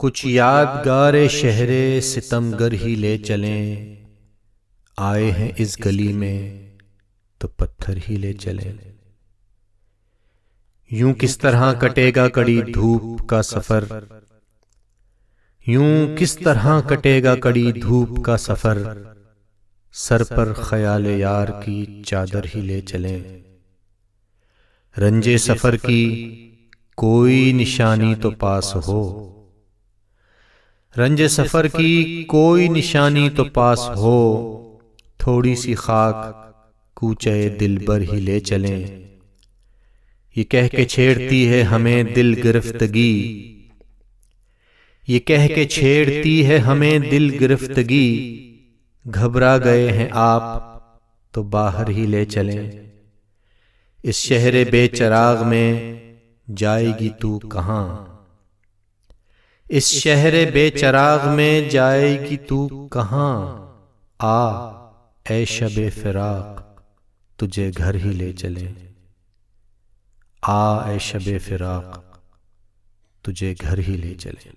कुछ यादगार शहरे सितमगर ही ले चलें, आए हैं इस गली में तो पत्थर ही ले चलें। यूं किस तरह कटेगा कड़ी धूप का सफर, यूं किस तरह कटेगा कड़ी धूप का सफर, सर पर ख्याल यार की चादर ही ले चलें। रंजे सफर की कोई निशानी तो पास हो, रंजे सफर की कोई निशानी तो पास हो, थोड़ी सी खाक कूचे दिल पर ही ले चलें। ये कह के छेड़ती है हमें दिल गिरफ्तगी, ये कह के छेड़ती है हमें दिल गिरफ्तगी, घबरा गए हैं आप तो बाहर ही ले चलें। इस शहर बेचराग में जाएगी तू कहाँ, इस शहर बेचराग में जाएगी तू कहाँ, आ ऐ शबे फिराक तुझे घर ही ले चलें। आ ऐ शबे फिराक तुझे घर ही ले चलें।